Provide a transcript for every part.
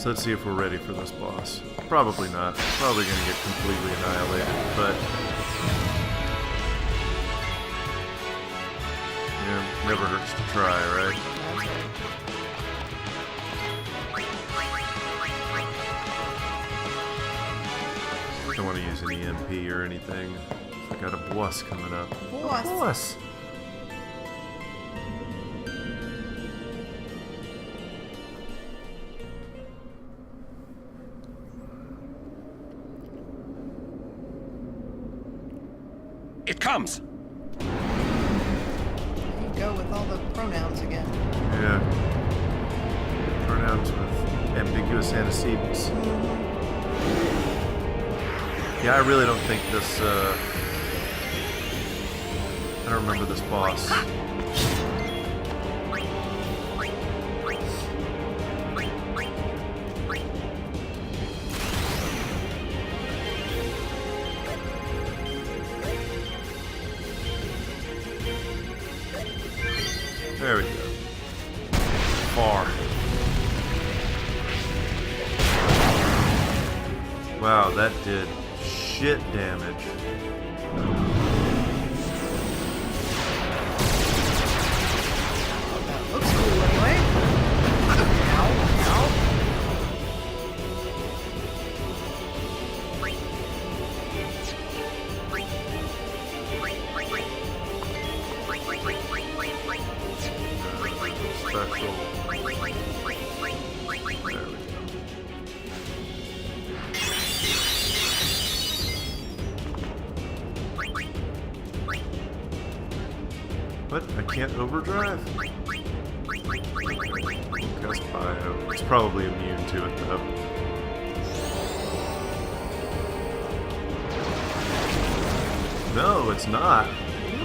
So let's see if we're ready for this boss. Probably not. Probably gonna get completely annihilated, but... yeah, never hurts to try, right? Don't want to use an EMP or anything. I got a boss coming up. Boss. Boss! It comes! There you go with all the pronouns again. Yeah. Pronouns with ambiguous antecedents. Yeah, I really don't think this, I don't remember this boss. There we go. Far. Wow, that did shit damage. That looks cool anyway. Ow, ow. Special. There we go. What? I can't overdrive? Cast bio. It's probably immune to it though. No, it's not.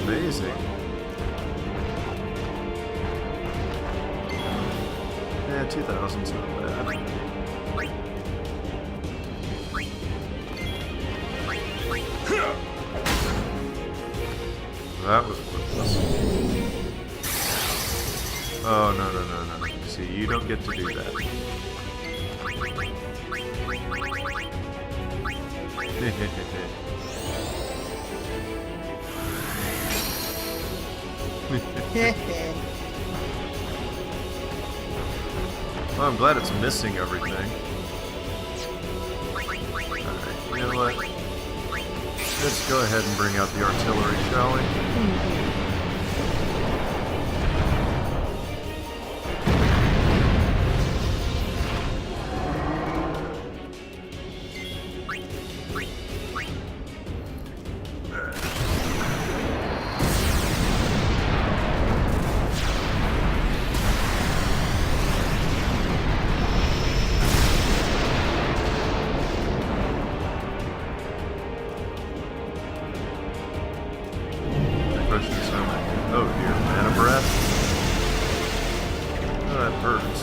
Amazing. Yeah, 2000's not bad. That was close. Oh, no. See, you don't get to do that. Well, I'm glad it's missing everything. Alright, you know what? Let's go ahead and bring out the artillery, shall we? Oh dear, mana breath. Oh, that hurts.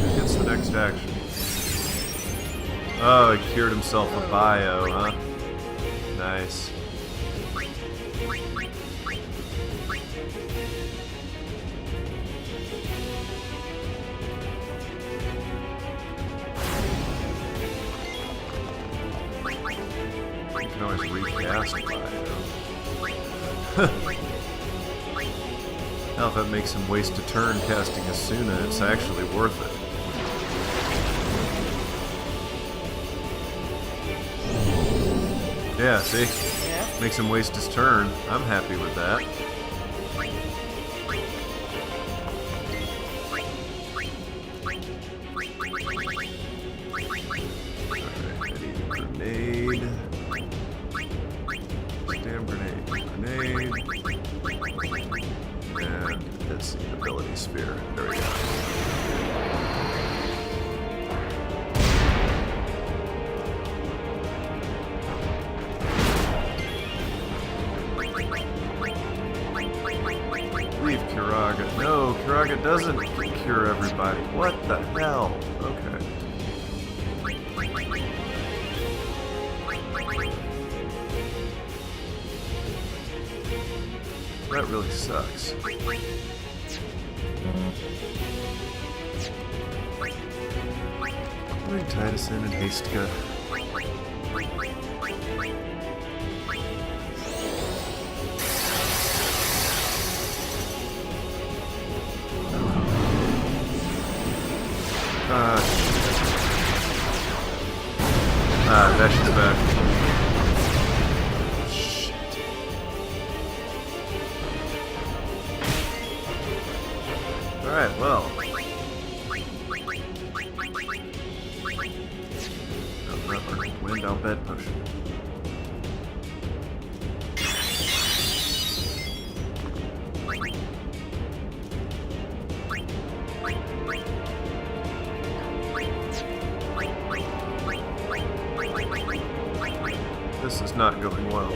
Who gets the next action? Oh, he cured himself a bio, huh? Nice. You can always recast bio. Now if that makes him waste a turn casting Asuna, it's actually worth it. Yeah, see? Yeah. Makes him waste his turn. I'm happy with that. Alright, grenade. Damn grenade. Grenade. And that's the ability sphere. There we go. Leave Kiraga. No, Kiraga doesn't cure everybody. What the hell? Okay. That really sucks. Bring Titus in and Hastka. That shit's back. Shit. Alright, well. Wind out bed potion. This is not going well.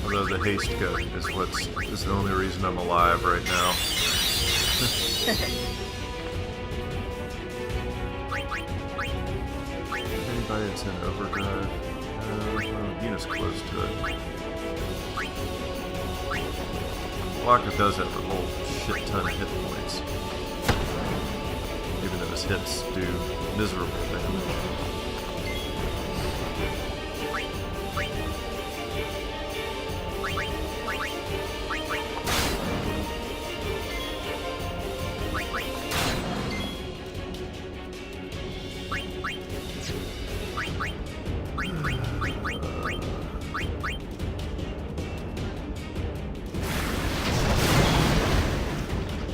Although the haste gun is the only reason I'm alive right now. Anybody that's in overdrive? Yuna's close to it. Blanca does have a whole shit ton of hit points. Even though his hits do miserable damage.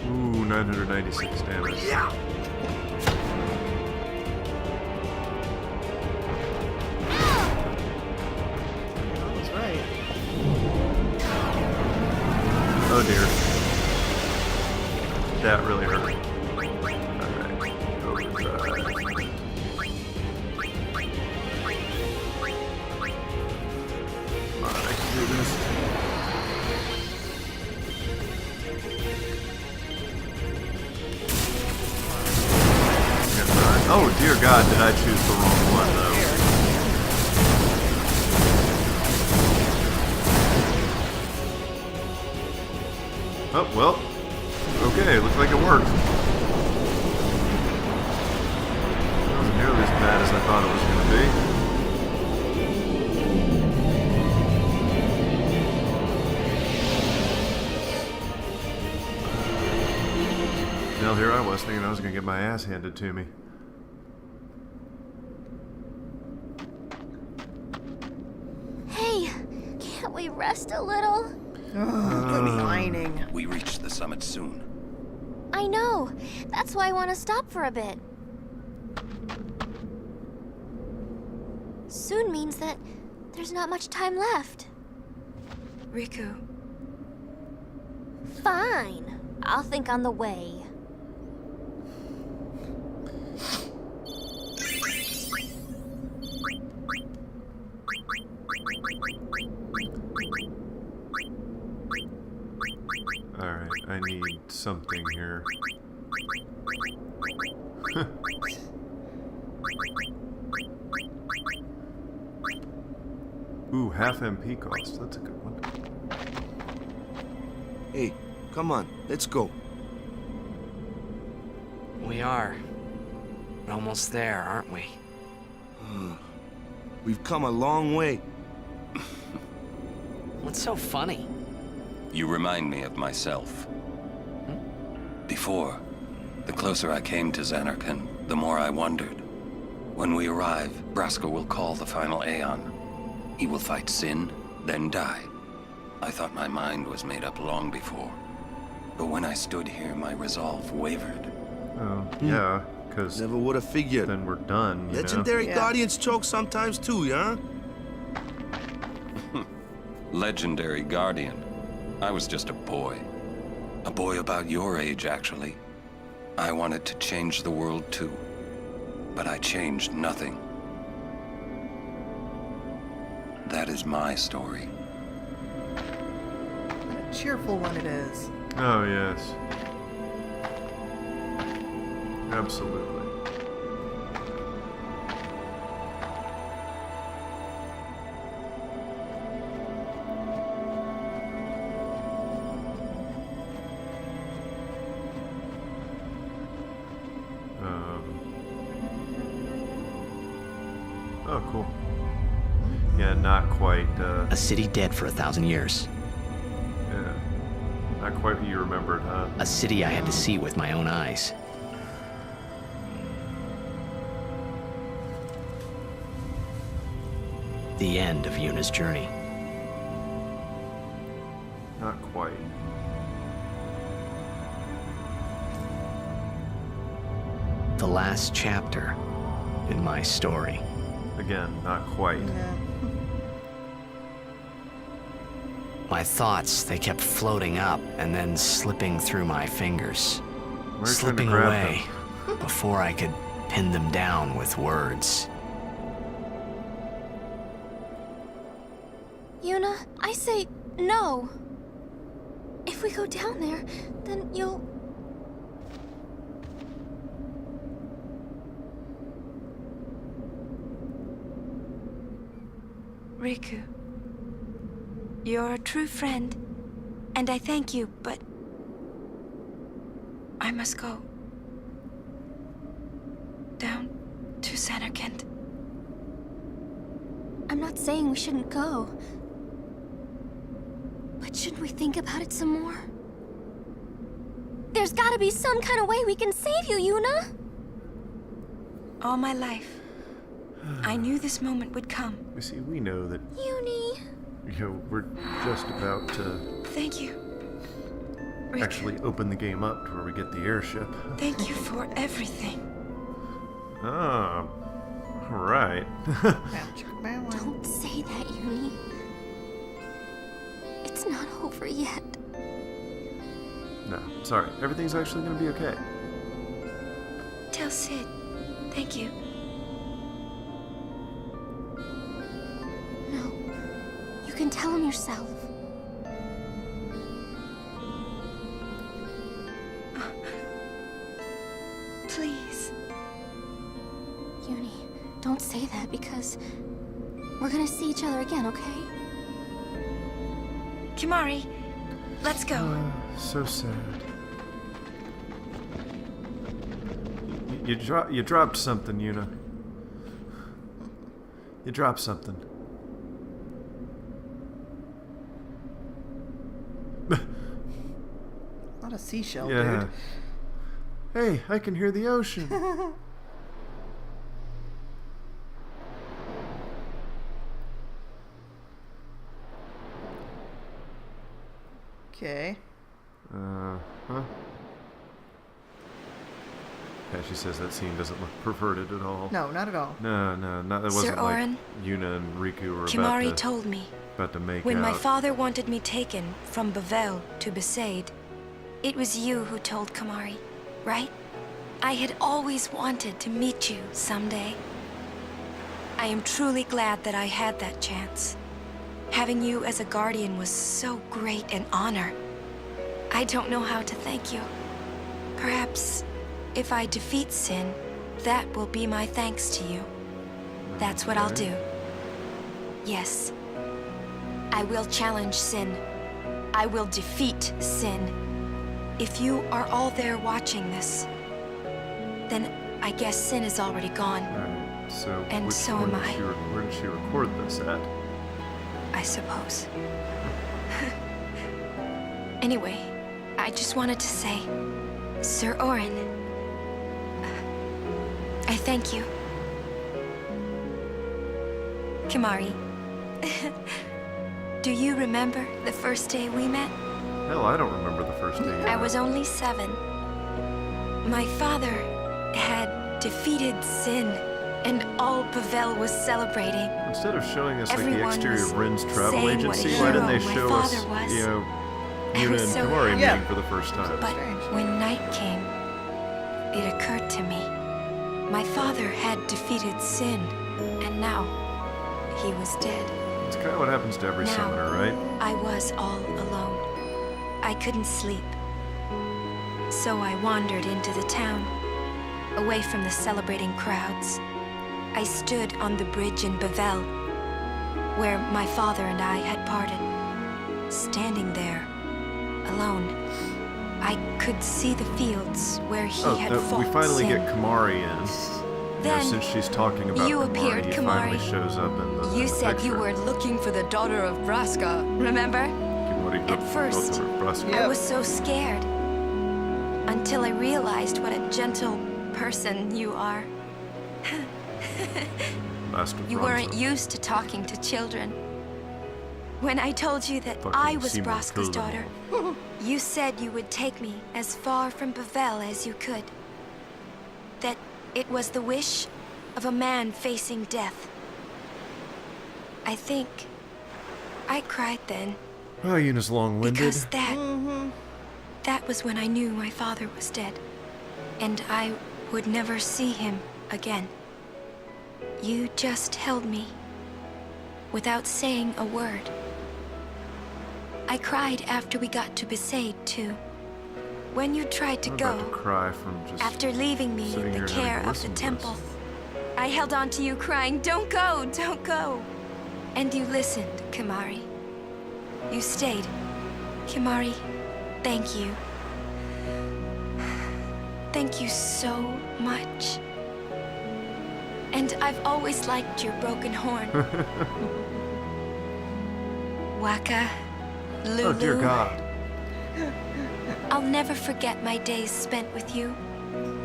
Ooh, 996 damage. Yeah. That was right. Oh dear. That really hurt. Alright, overdrive. Come on, I can do this. Oh dear God, did I choose the wrong one though? Oh, well. Okay, looks like it worked. It wasn't nearly as bad as I thought it was going to be. Well, here I was thinking I was going to get my ass handed to me. Hey, can't we rest a little? Good whining. We reach the summit soon. I know. That's why I want to stop for a bit. Soon means that there's not much time left. Riku. Fine. I'll think on the way. Alright, I need something here. Ooh, half MP cost. That's a good one. Hey, come on, let's go. We are. We're almost there, aren't we? We've come a long way. What's so funny? You remind me of myself. Before, the closer I came to Xanarkand, the more I wondered. When we arrive, Braska will call the final Aeon. He will fight Sin, then die. I thought my mind was made up long before. But when I stood here, my resolve wavered. Oh, yeah, because Never would have figured. then we're done, you Legendary Yeah. Guardians choke sometimes too, yeah? Legendary Guardian. I was just a boy. A boy about your age, actually. I wanted to change the world too. But I changed nothing. That is my story. What a cheerful one it is. know? Oh, yes. Absolutely. Oh, cool. Yeah, not quite, A city dead for 1,000 years. yeah. Not quite what you remembered, huh? A city I had to see with my own eyes. The end of Yuna's journey. Not quite. The last chapter in my story. Again, not quite. Yeah. My thoughts, they kept floating up and then slipping through my fingers. We're trying to Slipping grab away them. before I could pin them down with words. Yuna, I say no. If we go down there, then you'll... Riku, you're a true friend, and I thank you, but I must go. Down to Samarkand. I'm not saying we shouldn't go. But shouldn't we think about it some more? There's gotta be some kind of way we can save you, Yuna! All my life, I knew this moment would come. You see, we know that, Yuni... we're just about to Thank you. Riku, actually open the game up to where we get the airship. thank you for everything. Oh, alright. Don't say that, Yuni. It's not over yet. No, sorry. Everything's actually gonna be okay. Tell Sid, thank you. No. You can tell him yourself. Please. Yuni, don't say that because we're gonna see each other again, okay? Kimari, let's go. So sad. You dropped something, Yuna. You dropped something. Not a seashell, Yeah. dude. Hey, I can hear the ocean. Okay. Huh? Yeah, she says that scene doesn't look perverted at all. No, not at all. No, that wasn't like Oren, Yuna and Riku were Kimari about told me to make when out. my father wanted me taken from Bavel to Besaid, it was you who told Kimari, right? I had always wanted to meet you someday. I am truly glad that I had that chance. Having you as a guardian was so great an honor. I don't know how to thank you. Perhaps if I defeat Sin, that will be my thanks to you. That's what I'll do. Yes. I will challenge Sin. I will defeat Sin. If you are all there watching this, then I guess Sin is already gone, Right, so And which so one am did I. where did she record this at? I suppose. Anyway, I just wanted to say, Sir Oren, I thank you. Kimari, do you remember the first day we met? Hell, I don't remember the first day. I was only 7. My father had defeated Sin, and all Pavel was celebrating. Instead of showing us like the Everyone exterior was of Rin's travel saying what a agency, why didn't they hero my show us, father was. I Yuna was and so Kimari happy. meeting for the first time? But Strange. when night came, it occurred to me. My father had defeated Sin, and now he was dead. It's kind of what happens to every Now- summoner, right? I was all alone. I couldn't sleep. So I wandered into the town. away from the celebrating crowds. I stood on the bridge in Bavel, where my father and I had parted. Standing there, alone, I could see the fields where he had fought we finally sin. get Kamari in. Then since she's talking about you Kamari, appeared, he finally Kamari. shows up in the You said you picture. were looking for the daughter of Braska, remember? At first, I was so scared. Until I realized what a gentle person you are. You weren't used to talking to children. When I told you that I was Braska's daughter, you said you would take me as far from Bavel as you could. That it was the wish of a man facing death. I think I cried then. Oh, Yuna's long-winded. Because that was when I knew my father was dead. And I would never see him again. You just held me without saying a word. I cried after we got to Besaid, too. When you tried to I'm go, about to cry from just after leaving me sitting in here the having care to of the listen to temple, this. I held on to you crying, "Don't go, don't go." And you listened, Kamari. You stayed. Kamari, thank you. Thank you so much. And I've always liked your broken horn. Waka, Lulu. Oh, dear God. I'll never forget my days spent with you,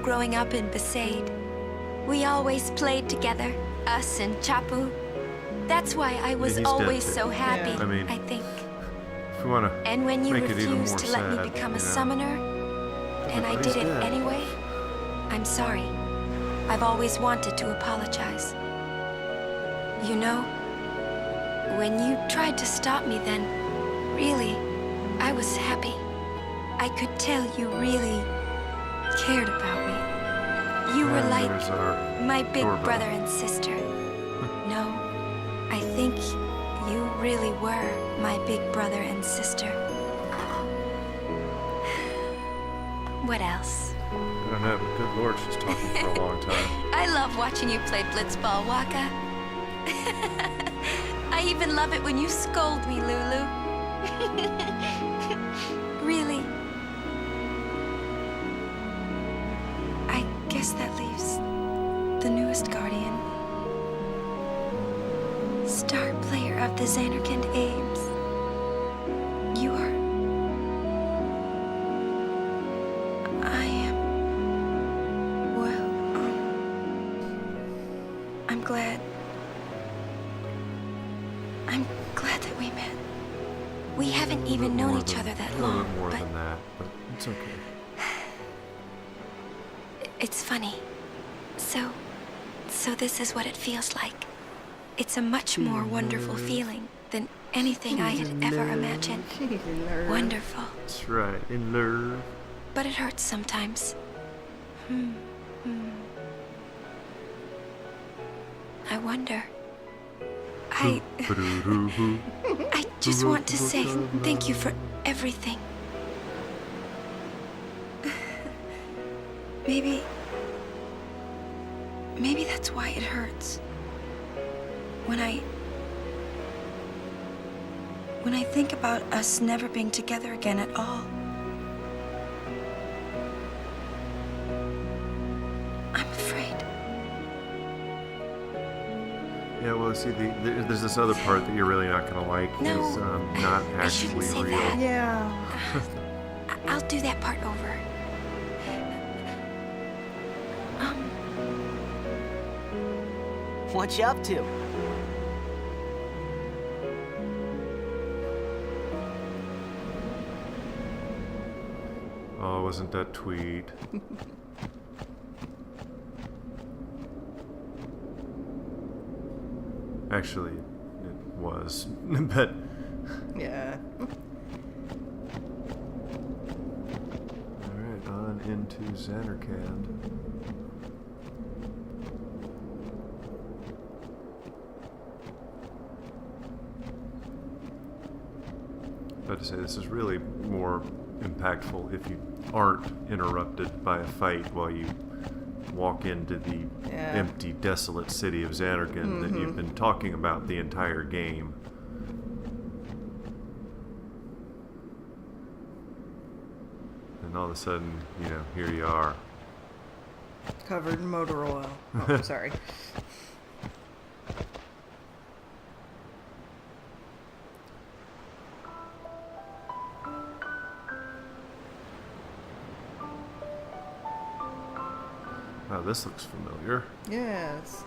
growing up in Besaid. We always played together, us and Chapu. That's why I was he's dead always too. so happy, I mean, I think. If we want to And when you make it even refused more to let sad, me become a you know. summoner, and I did it Everybody's dead. anyway, I'm sorry. I've always wanted to apologize. You know, when you tried to stop me then, really, I was happy. I could tell you really cared about me. You were And like there's our my big doorbell. brother and sister. No, I think you really were my big brother and sister. What else? I don't know, but good lord, she's talking for a long time. I love watching you play blitzball, Waka. I even love it when you scold me, Lulu. Really. I guess that leaves the newest guardian. Star player of the Xanarkand Ames. You are... I am... Well, I'm glad... I'm glad that we met. We haven't even known each other that A little long, bit more but than that, but it's okay. it's funny. So this is what it feels like. It's a much more wonderful feeling than anything I had ever imagined. Wonderful. That's right, in love. But it hurts sometimes. I wonder. I just want to say thank you for everything. Maybe that's why it hurts. When I think about us never being together again at all. I'm afraid. Yeah, well, see, there's this other part that you're really not gonna like. No, is not I shouldn't actually say real. that. Yeah. I'll do that part over. What you up to? Oh, wasn't that tweet? Actually, it was, but Yeah. all right, on into Xanarkand. About to say, this is really more impactful if you aren't interrupted by a fight while you walk into the Yeah. empty, desolate city of Xanarkand that you've been talking about the entire game. And all of a sudden, you know, here you are. Covered in motor oil. Oh, sorry. Wow, this looks familiar. Yes.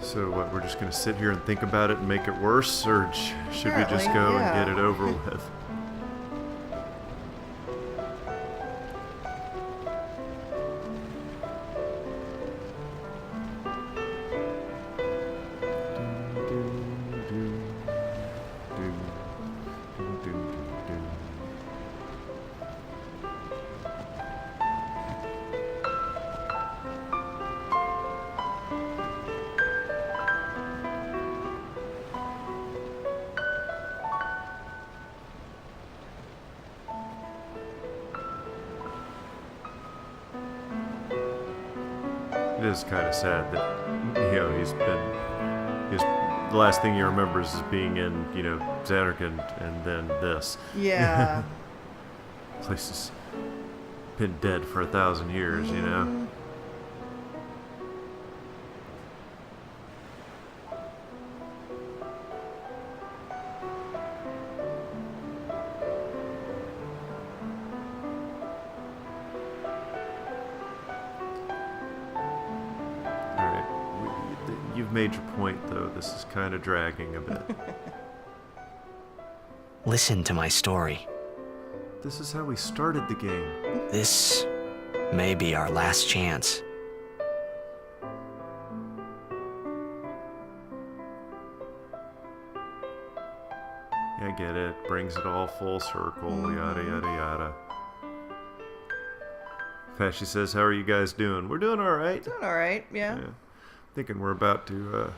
So what, we're just going to sit here and think about it and make it worse? Or should we just Apparently, go yeah. and get it over with? It is kind of sad that, you know, the last thing he remembers is being in, you know, Xanarkand and then this. Yeah. Place has been dead for 1,000 years, you know? You've made your point, though. This is kind of dragging a bit. Listen to my story. This is how we started the game. This may be our last chance. I get it. Brings it all full circle, yada, yada, yada. Fashy says, how are you guys doing? We're doing all right. Doing all right. Yeah. Thinking we're about to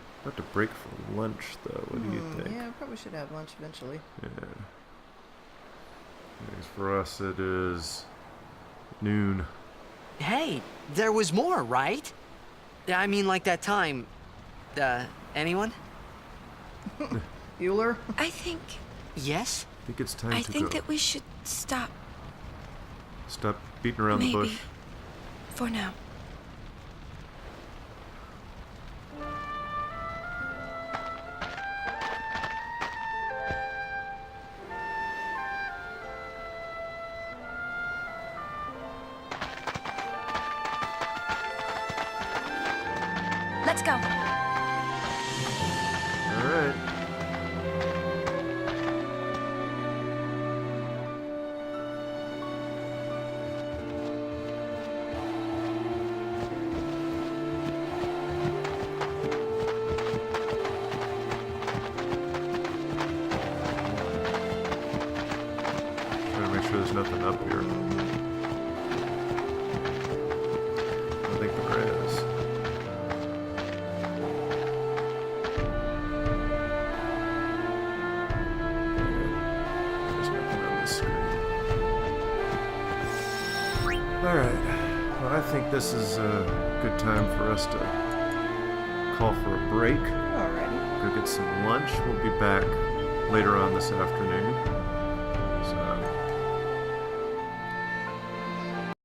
break for lunch, though. What do you think? Yeah, probably should have lunch eventually. Yeah. Anyways, for us, it is noon. Hey, there was more, right? I mean, like that time. Anyone? Bueller? I think Yes? I think it's time I to think go. that we should stop. Stop beating around Maybe. the bush. For now. Let's go. All right. Trying to make sure there's nothing up here. I think there is. There's nothing on this screen. Alright. Well, I think this is a good time for us to call for a break. Alrighty. Go get some lunch. We'll be back later on this afternoon.